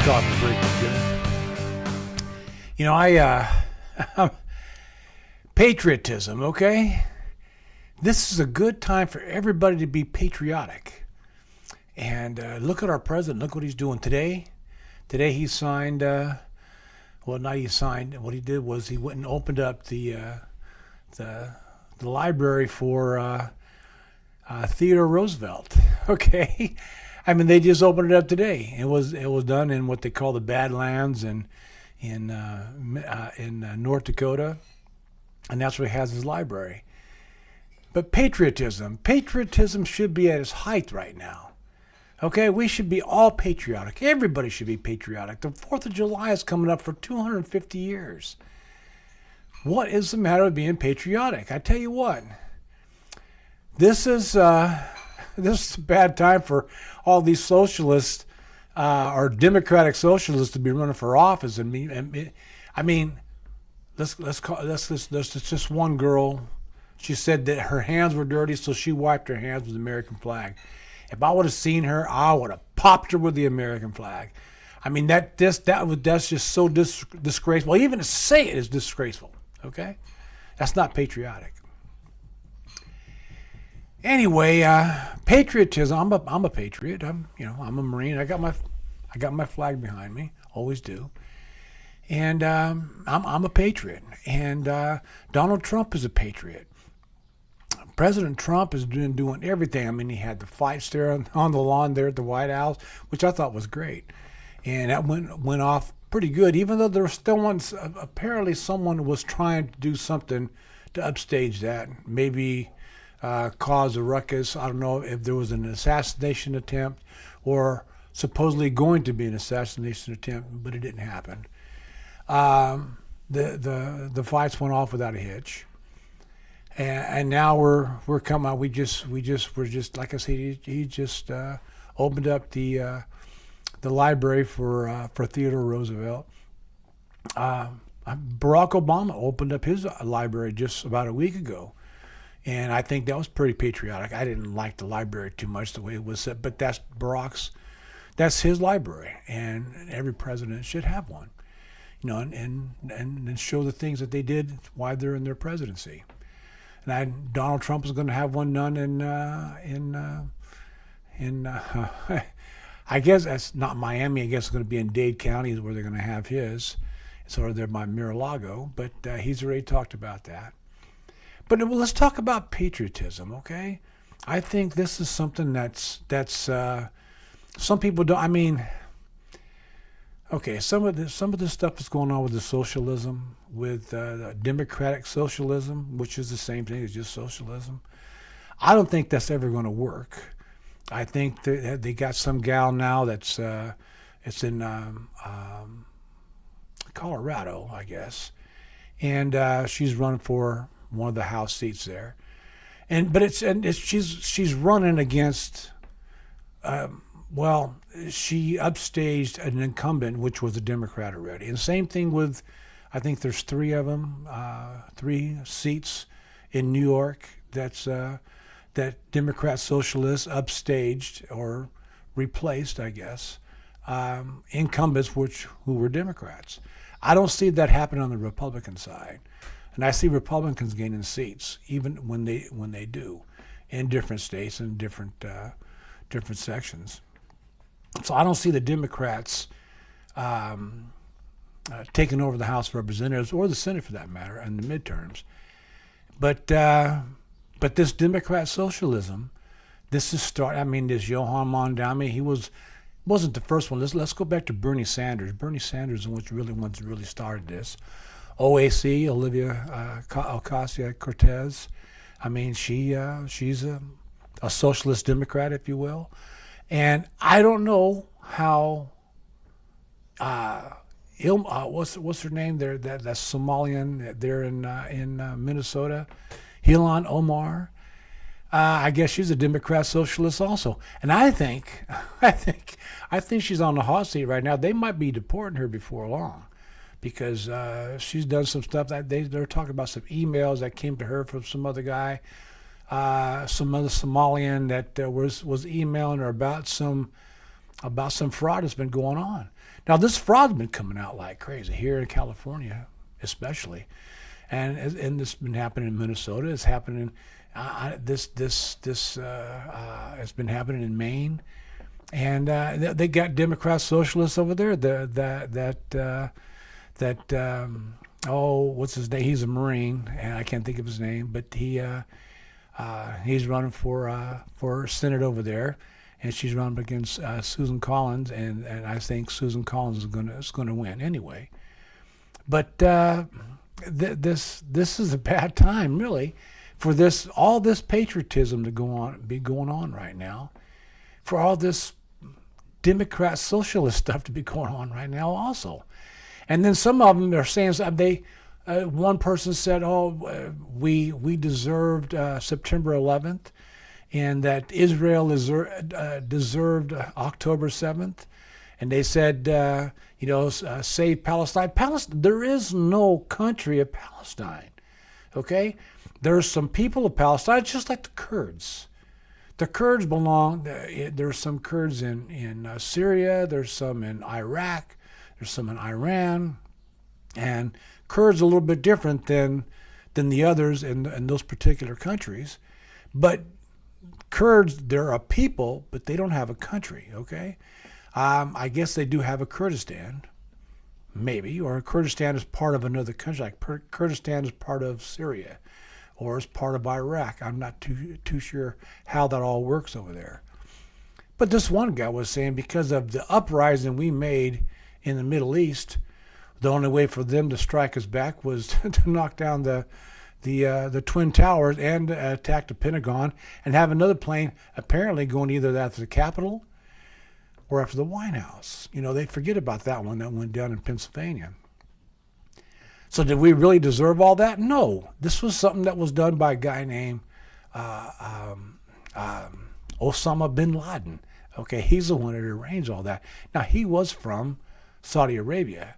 coffee break was good. You know, patriotism, okay? This is a good time for everybody to be patriotic. And look at our president. Look what he's doing today. Today he signed, what he did was he went and opened up the library for Theodore Roosevelt, okay? I mean, they just opened it up today. It was done in what they call the Badlands in North Dakota, and that's where he has his library. But patriotism should be at its height right now. Okay, we should be all patriotic. Everybody should be patriotic. The 4th of July is coming up for 250 years. What is the matter with being patriotic? I tell you what, this is a bad time for all these socialists or democratic socialists to be running for office. I mean, let's just one girl. She said that her hands were dirty, so she wiped her hands with the American flag. If I would have seen her, I would have popped her with the American flag. I mean, that's just so disgraceful. Even to say it is disgraceful. Okay, that's not patriotic. Anyway, patriotism. I'm a patriot. I'm a Marine. I got my flag behind me. Always do. And I'm a patriot. And Donald Trump is a patriot. President Trump has been doing everything. I mean, he had the fights there on the lawn there at the White House, which I thought was great. And that went off pretty good, even though there was still apparently someone was trying to do something to upstage that, maybe cause a ruckus. I don't know if there was an assassination attempt or supposedly going to be an assassination attempt, but it didn't happen. The fights went off without a hitch. And now we're coming out. We're just like I said. He just opened up the library for Theodore Roosevelt. Barack Obama opened up his library just about a week ago, and I think that was pretty patriotic. I didn't like the library too much the way it was set, but that's his library, and every president should have one, and show the things that they did while they're in their presidency. And Donald Trump is going to have one done in I guess that's not Miami. I guess it's going to be in Dade County is where they're going to have his. It's over there by Mar-a-Lago, but he's already talked about that. But let's talk about patriotism, okay? I think this is something that's some people don't. I mean, okay, some of the stuff that's going on with the socialism, with democratic socialism, which is the same thing as just socialism. I don't think that's ever going to work. I think they got some gal now that's it's in Colorado, I guess, and she's running for one of the House seats there, she's running against. She upstaged an incumbent, which was a Democrat already. And same thing with, I think there's 3 of them, 3 seats in New York that Democrat socialists upstaged or replaced, I guess, incumbents who were Democrats. I don't see that happen on the Republican side. And I see Republicans gaining seats, even when they do, in different states and different sections. So I don't see the Democrats taking over the House of Representatives or the Senate, for that matter, in the midterms. But this Democrat socialism, this is this Johann Mondami, he wasn't the first one. Let's go back to Bernie Sanders. Bernie Sanders was really started this. OAC, Olivia Ocasio-Cortez. I mean, she's a socialist Democrat, if you will. And I don't know how what's her name there? That's Somalian there in Minnesota, Ilhan Omar. I guess she's a Democrat socialist also. And I think she's on the hot seat right now. They might be deporting her before long, because she's done some stuff that they're talking about, some emails that came to her from some other guy. Some other Somalian that was emailing her about some fraud that's been going on. Now, this fraud's been coming out like crazy here in California, especially, and this has been happening in Minnesota. It's happening. It's been happening in Maine, and they got Democrat Socialists over there. What's his name? He's a Marine, and I can't think of his name, but he's running for Senate over there. And she's running against Susan Collins, and I think Susan Collins is gonna win anyway. But this is a bad time, really, for all this patriotism to be going on right now, for all this Democrat socialist stuff to be going on right now also. And then some of them are saying one person said, we deserved September 11th. And that Israel deserved October 7th. And they said, save Palestine. There is no country of Palestine, okay? There's some people of Palestine, just like the Kurds. The Kurds belong, there's some Kurds in Syria, there's some in Iraq, there's some in Iran. And Kurds are a little bit different than the others in those particular countries. But Kurds, they're a people, but they don't have a country, okay? I guess they do have a Kurdistan, maybe, or Kurdistan is part of another country, like Kurdistan is part of Syria, or is part of Iraq. I'm not too sure how that all works over there. But this one guy was saying because of the uprising we made in the Middle East, the only way for them to strike us back was to knock down the Twin Towers and attack the Pentagon and have another plane apparently going either after the Capitol or after the White House. They forget about that one that went down in Pennsylvania. So did we really deserve all that? No. This was something that was done by a guy named Osama bin Laden. Okay, he's the one that arranged all that. Now, he was from Saudi Arabia.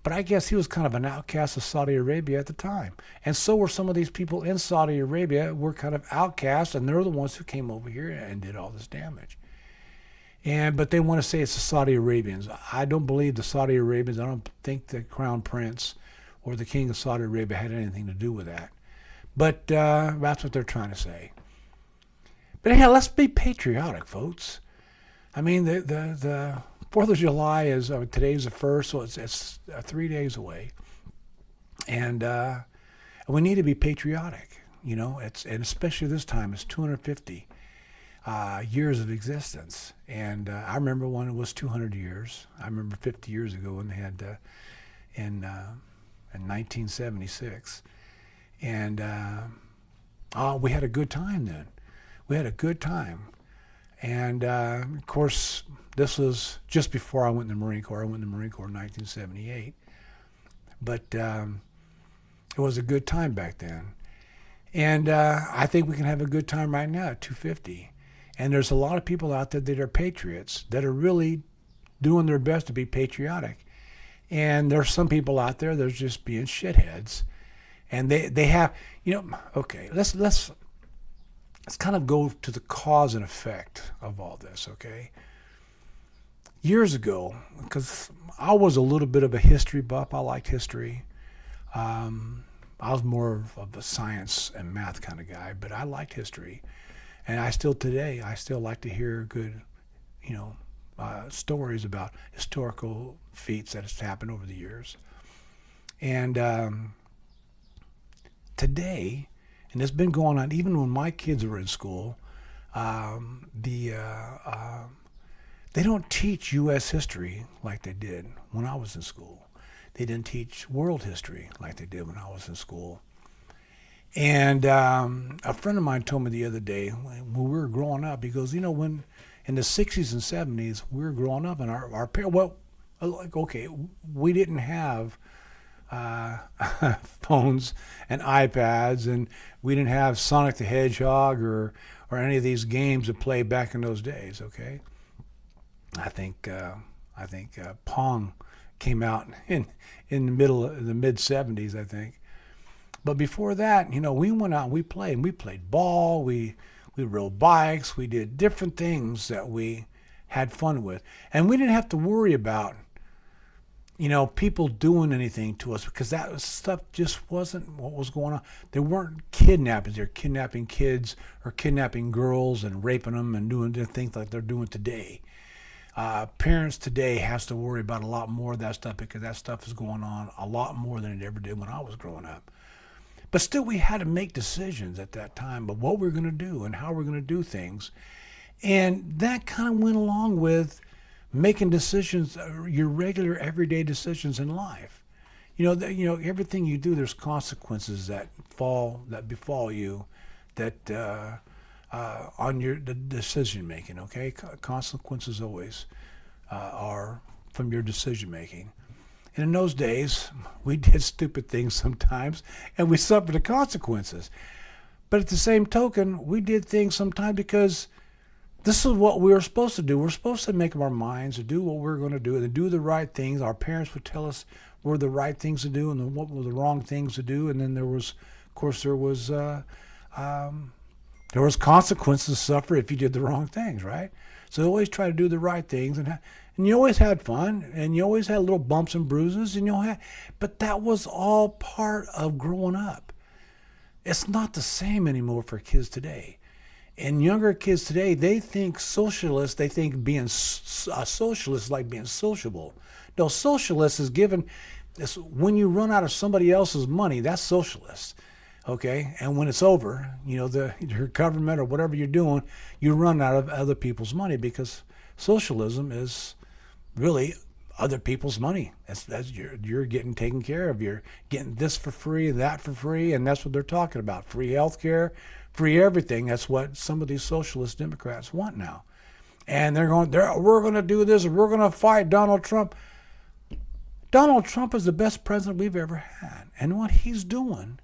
But I guess he was kind of an outcast of Saudi Arabia at the time. And so were some of these people in Saudi Arabia were kind of outcasts, and they're the ones who came over here and did all this damage. But they want to say it's the Saudi Arabians. I don't believe the Saudi Arabians. I don't think the Crown Prince or the King of Saudi Arabia had anything to do with that. But that's what they're trying to say. But anyhow, let's be patriotic, folks. I mean, the 4th of July is, today's the 1st, so it's 3 days away. And we need to be patriotic, and especially this time, it's 250 years of existence. And I remember when it was 200 years. I remember 50 years ago when they had, in 1976. And we had a good time then. We had a good time. And of course, this was just before I went in the Marine Corps. I went in the Marine Corps in 1978. But it was a good time back then. And I think we can have a good time right now at 250. And there's a lot of people out there that are patriots, that are really doing their best to be patriotic. And there's some people out there that are just being shitheads. And they have, okay, let's kind of go to the cause and effect of all this, okay? Years ago, because I was a little bit of a history buff, I liked history. I was more of a science and math kind of guy, but I liked history. And I still like to hear good, stories about historical feats that has happened over the years. And today, and it's been going on even when my kids were in school, they don't teach U.S. history like they did when I was in school. They didn't teach world history like they did when I was in school. And a friend of mine told me the other day when we were growing up, he goes, when in the 60s and 70s, we were growing up and our parents, we didn't have phones and iPads, and we didn't have Sonic the Hedgehog or any of these games to play back in those days, okay? I think Pong came out in the mid 70s, I think. But before that, we went out and we played ball, we rode bikes, we did different things that we had fun with. And we didn't have to worry about people doing anything to us, because that stuff just wasn't what was going on. They weren't kidnappings. They're kidnapping kids or kidnapping girls and raping them and doing things like they're doing today. Parents today has to worry about a lot more of that stuff, because that stuff is going on a lot more than it ever did when I was growing up. But still, we had to make decisions at that time of what we're going to do and how we're going to do things. And that kind of went along with making decisions, your regular everyday decisions in life. Everything you do, there's consequences that befall you, that on the decision making. Okay, consequences always are from your decision making. And in those days, we did stupid things sometimes, and we suffered the consequences. But at the same token, we did things sometimes because this is what we were supposed to do. We're supposed to make up our minds to do what we're going to do and to do the right things. Our parents would tell us what were the right things to do and what were the wrong things to do. And then there was consequences to suffer if you did the wrong things, right? So always try to do the right things, and you always had fun, and you always had little bumps and bruises, but that was all part of growing up. It's not the same anymore for kids today. And younger kids today, they think socialist, they think being a socialist is like being sociable. No, socialist is when you run out of somebody else's money, that's socialist. Okay, and when it's over, your government or whatever you're doing, you run out of other people's money, because socialism is really other people's money. That's you're getting taken care of. You're getting this for free, that for free, and that's what they're talking about: free health care, free everything. That's what some of these socialist Democrats want now, and we're going to do this, and we're going to fight Donald Trump. Donald Trump is the best president we've ever had, and what he's doing.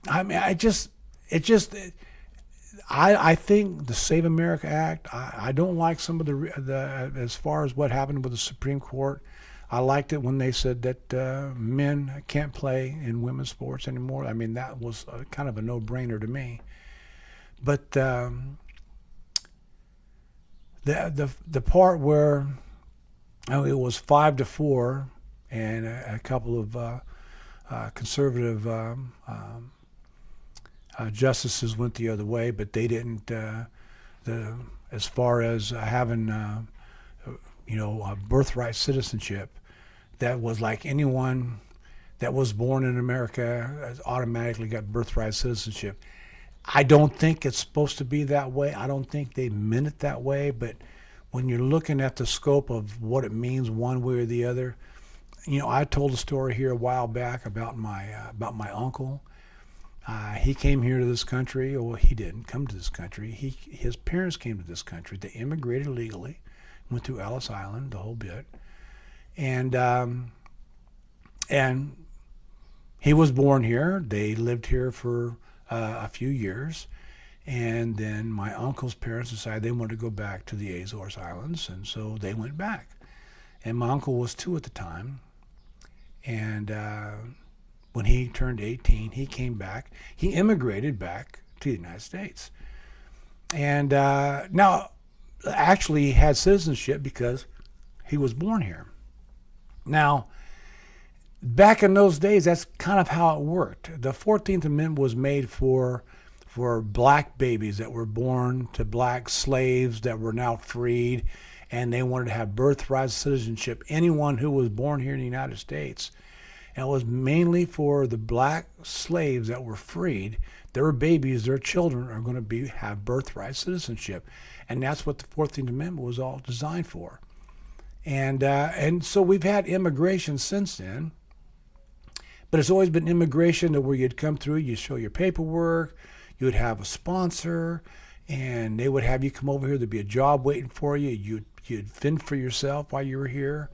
I mean, I think the Save America Act, I don't like some of the as far as what happened with the Supreme Court. I liked it when they said that men can't play in women's sports anymore. I mean, that was kind of a no-brainer to me. But the part where it was 5-4, and a couple of conservative justices went the other way, but they didn't. As far as having, a birthright citizenship, that was like anyone that was born in America automatically got birthright citizenship. I don't think it's supposed to be that way. I don't think they meant it that way. But when you're looking at the scope of what it means one way or the other, I told a story here a while back about my uncle. He came here to this country. Well, he didn't come to this country. His parents came to this country. They immigrated legally, went through Ellis Island, the whole bit, and he was born here. They lived here for a few years, and then my uncle's parents decided they wanted to go back to the Azores Islands, and so they went back. And my uncle was 2 at the time, and when he turned 18, he came back. He immigrated back to the United States. And now, actually, he had citizenship because he was born here. Now, back in those days, that's kind of how it worked. The 14th Amendment was made for black babies that were born to black slaves that were now freed, and they wanted to have birthright citizenship. Anyone who was born here in the United States. And it was mainly for the black slaves that were freed. Their babies, their children are going to have birthright citizenship. And that's what the 14th Amendment was all designed for. And so we've had immigration since then. But it's always been immigration that where you'd come through, you'd show your paperwork, you would have a sponsor, and they would have you come over here. There'd be a job waiting for you. You'd fend for yourself while you were here.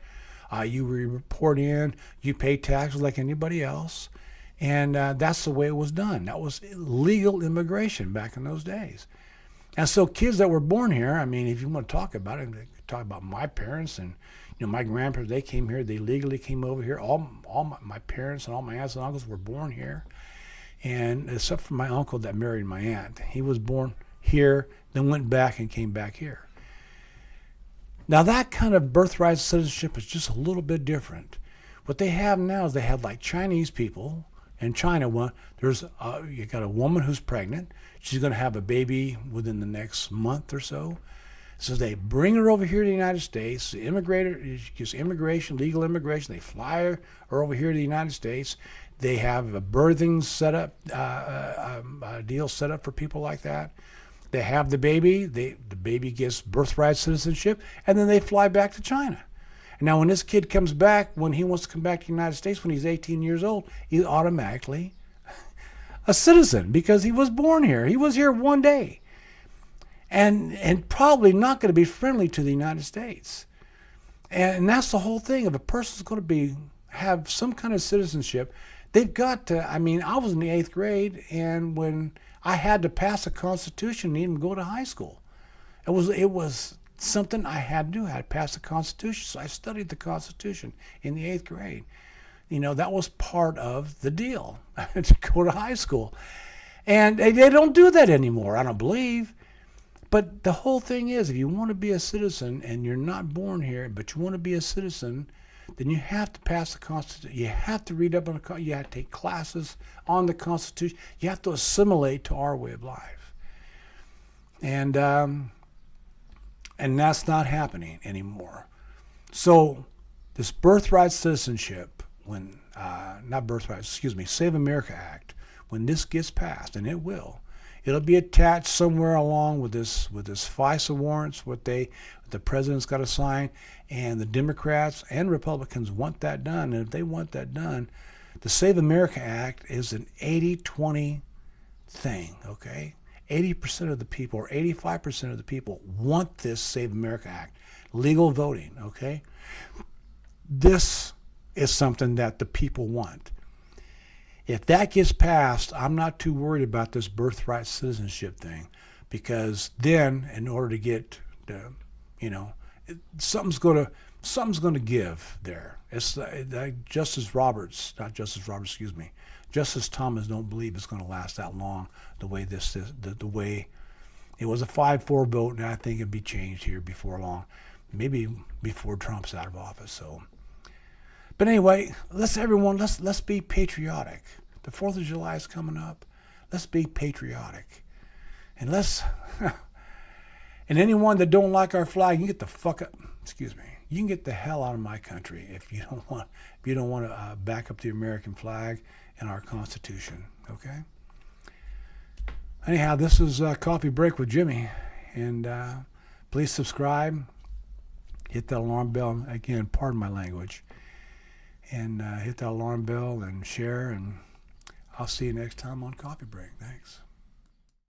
You report in, you pay taxes like anybody else, and that's the way it was done. That was legal immigration back in those days. And so kids that were born here, I mean, if you want to talk about it, talk about my parents and my grandparents, they came here, they legally came over here. All my parents and all my aunts and uncles were born here, and except for my uncle that married my aunt. He was born here, then went back and came back here. Now that kind of birthright citizenship is just a little bit different. What they have now is they have like Chinese people in China. You got a woman who's pregnant. She's going to have a baby within the next month or so. So they bring her over here to the United States. She gets immigration, legal immigration. They fly her over here to the United States. They have a birthing setup, deal set up for people like that. They have the baby. The baby gets birthright citizenship, and then they fly back to China. And now when this kid comes back, when he wants to come back to the United States when he's 18 years old, he's automatically a citizen because he was born here. He was here one day. And probably not going to be friendly to the United States. And that's the whole thing. If a person's going to have some kind of citizenship, they've got to, I was in the 8th grade, and when I had to pass a Constitution to even go to high school, it was something I had to do. I had to pass the Constitution, so I studied the Constitution in the 8th grade. That was part of the deal to go to high school. And they don't do that anymore, I don't believe. But the whole thing is, if you want to be a citizen and you're not born here, but you want to be a citizen, then you have to pass the Constitution. You have to read up on the. You have to take classes on the Constitution. You have to assimilate to our way of life. And that's not happening anymore. So this birthright citizenship, Save America Act, when this gets passed, and it will. It'll be attached somewhere along with this FISA warrants, what the president's got to sign, and the Democrats and Republicans want that done. And if they want that done, the Save America Act is an 80-20 thing, okay? 80% of the people or 85% of the people want this Save America Act, legal voting, okay? This is something that the people want. If that gets passed, I'm not too worried about this birthright citizenship thing, because then, in order to get, something's going to give there. It's Justice Thomas don't believe it's going to last that long. The way the way it was a 5-4 vote, and I think it'd be changed here before long, maybe before Trump's out of office. So. But anyway, let's be patriotic. The 4th of July is coming up. Let's be patriotic. And and anyone that don't like our flag, you can get the fuck up. Excuse me. You can get the hell out of my country if you don't want to back up the American flag and our Constitution. Okay? Anyhow, this is Coffee Break with Jimmy. And please subscribe. Hit that alarm bell. Again, pardon my language. And hit that alarm bell and share, and I'll see you next time on Coffee Break. Thanks.